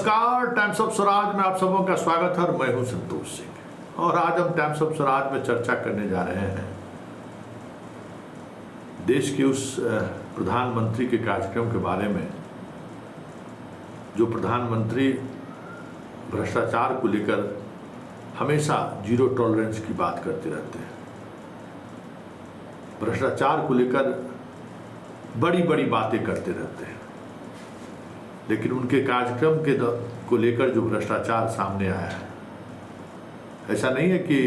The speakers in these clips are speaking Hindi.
नमस्कार, टाइम्स ऑफ स्वराज में आप सबों का स्वागत है और मैं हूं संतोष सिंह। और आज हम टाइम्स ऑफ स्वराज में चर्चा करने जा रहे हैं देश के उस प्रधानमंत्री के कार्यक्रम के बारे में जो प्रधानमंत्री भ्रष्टाचार को लेकर हमेशा जीरो टॉलरेंस की बात करते रहते हैं। भ्रष्टाचार को लेकर बड़ी बड़ी बातें करते रहते हैं, लेकिन उनके कार्यक्रम को लेकर जो भ्रष्टाचार सामने आया है, ऐसा नहीं है कि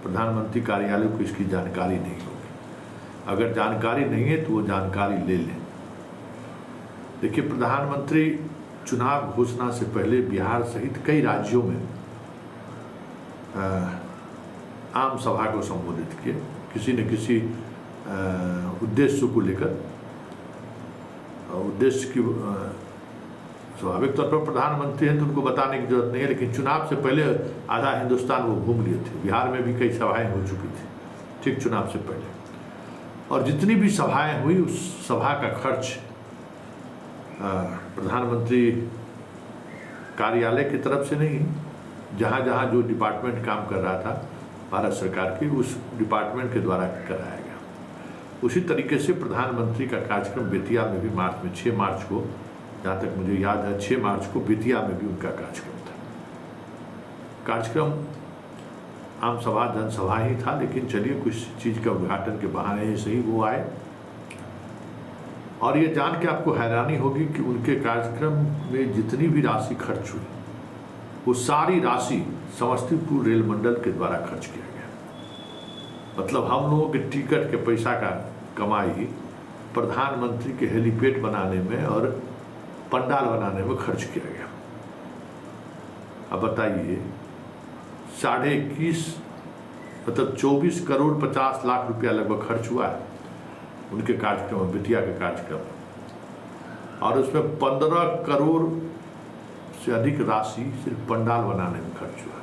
प्रधानमंत्री कार्यालय को इसकी जानकारी नहीं होगी। अगर जानकारी नहीं है तो वो जानकारी ले लें। देखिए, प्रधानमंत्री चुनाव घोषणा से पहले बिहार सहित कई राज्यों में आम सभा को संबोधित किए, किसी न किसी उद्देश्य को लेकर। उद्देश्य की स्वाभाविक तौर पर प्रधानमंत्री हैं तो उनको बताने की जरूरत नहीं है, लेकिन चुनाव से पहले आधा हिंदुस्तान वो घूम लिए थे। बिहार में भी कई सभाएं हो चुकी थी ठीक चुनाव से पहले, और जितनी भी सभाएं हुई उस सभा का खर्च प्रधानमंत्री कार्यालय की तरफ से नहीं, जहां जहां जो डिपार्टमेंट काम कर रहा था भारत सरकार की, उस डिपार्टमेंट के द्वारा कराया गया। उसी तरीके से प्रधानमंत्री का कार्यक्रम बेतिया में भी मार्च में 6 मार्च को, जहाँ तक मुझे याद है 6 मार्च को बेतिया में भी उनका कार्यक्रम था। कार्यक्रम आम सभा जनसभा ही था, लेकिन चलिए कुछ चीज़ का उद्घाटन के बहाने ही सही वो आए। और ये जान के आपको हैरानी होगी कि उनके कार्यक्रम में जितनी भी राशि खर्च हुई वो सारी राशि समस्तीपुर रेल मंडल के द्वारा खर्च किया गया। मतलब हम लोगों के टिकट के पैसा का कमाई प्रधानमंत्री के हेलीपैड बनाने में और पंडाल बनाने में खर्च किया गया। अब बताइए, 21.5 मतलब 24 करोड़ 50 लाख रुपया लगभग खर्च हुआ है उनके कार्यक्रम में, बेतिया के कार्यक्रम, और उसमें 15 करोड़ से अधिक राशि सिर्फ पंडाल बनाने में खर्च हुआ।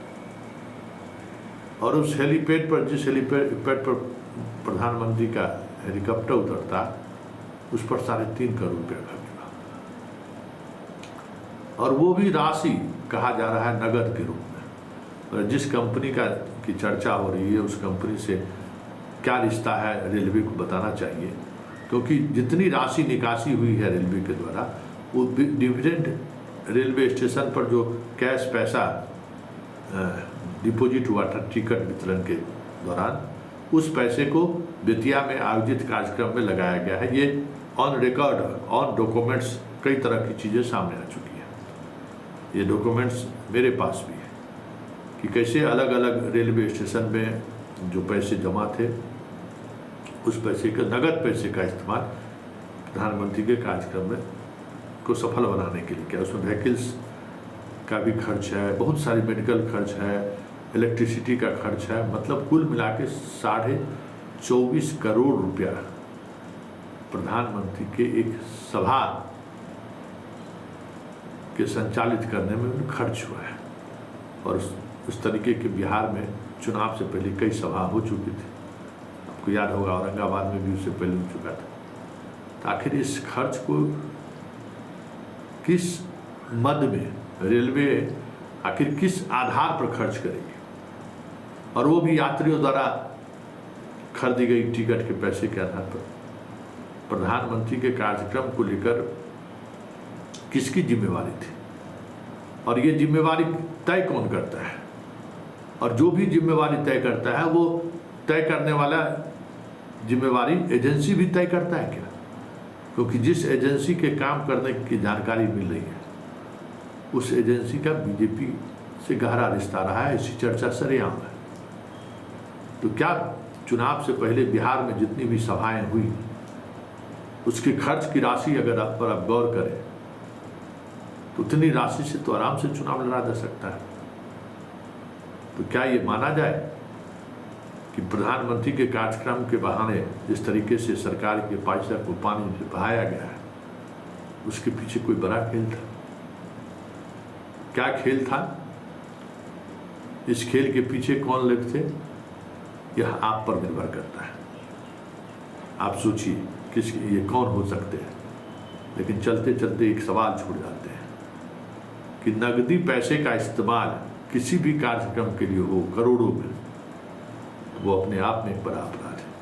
और उस हेलीपैड पर, जिस हेलीपैड पर प्रधानमंत्री का हेलीकॉप्टर उतरता, उस पर 3.5 करोड़ रुपया खर्च। और वो भी राशि कहा जा रहा है नगद के रूप में। और जिस कंपनी की चर्चा हो रही है, उस कंपनी से क्या रिश्ता है रेलवे को बताना चाहिए, क्योंकि जितनी राशि निकासी हुई है रेलवे के द्वारा, वो डिविडेंड रेलवे स्टेशन पर जो कैश पैसा डिपॉजिट हुआ था टिकट वितरण के दौरान, उस पैसे को बेतिया में आयोजित कार्यक्रम में लगाया गया है। ये ऑन रिकॉर्ड, ऑन डॉक्यूमेंट्स, कई तरह की चीज़ें सामने आ चुकी हैं। ये डॉक्यूमेंट्स मेरे पास भी है कि कैसे अलग अलग रेलवे स्टेशन में जो पैसे जमा थे, उस पैसे का, नगद पैसे का इस्तेमाल प्रधानमंत्री के कार्यक्रम में को सफल बनाने के लिए किया। उसमें व्हीकल्स का भी खर्च है, बहुत सारी मेडिकल खर्च है, इलेक्ट्रिसिटी का खर्च है। मतलब कुल मिला के 24.5 करोड़ रुपया प्रधानमंत्री के एक सभा के संचालित करने में खर्च हुआ है। और उस तरीके के बिहार में चुनाव से पहले कई सभा हो चुकी थी। आपको याद होगा औरंगाबाद में भी उससे पहले हो चुका था। तो आखिर इस खर्च को किस मद में रेलवे आखिर किस आधार पर खर्च करेगी, और वो भी यात्रियों द्वारा खरीदी गई टिकट के पैसे के आधार पर। प्रधानमंत्री के कार्यक्रम को लेकर किसकी जिम्मेवारी थी, और ये जिम्मेवारी तय कौन करता है? और जो भी जिम्मेवारी तय करता है, वो तय करने वाला जिम्मेवारी एजेंसी भी तय करता है क्या? क्योंकि जिस एजेंसी के काम करने की जानकारी मिल रही है, उस एजेंसी का बीजेपी से गहरा रिश्ता रहा है, ऐसी चर्चा सरेआम है। तो क्या चुनाव से पहले बिहार में जितनी भी सभाएं हुई, उसके खर्च की राशि अगर आप गौर करें तो उतनी राशि से तो आराम से चुनाव लड़ा जा सकता है। तो क्या ये माना जाए कि प्रधानमंत्री के कार्यक्रम के बहाने जिस तरीके से सरकार के पैसा को पानी से बहाया गया है, उसके पीछे कोई बड़ा खेल था? क्या खेल था? इस खेल के पीछे कौन लोग थे, यह आप पर निर्भर करता है। आप सोचिए किस ये कौन हो सकते हैं। लेकिन चलते चलते एक सवाल छूट जाते हैं कि नकदी पैसे का इस्तेमाल किसी भी कार्यक्रम के लिए हो करोड़ों में, वो अपने आप में एक बड़ा अपराध है।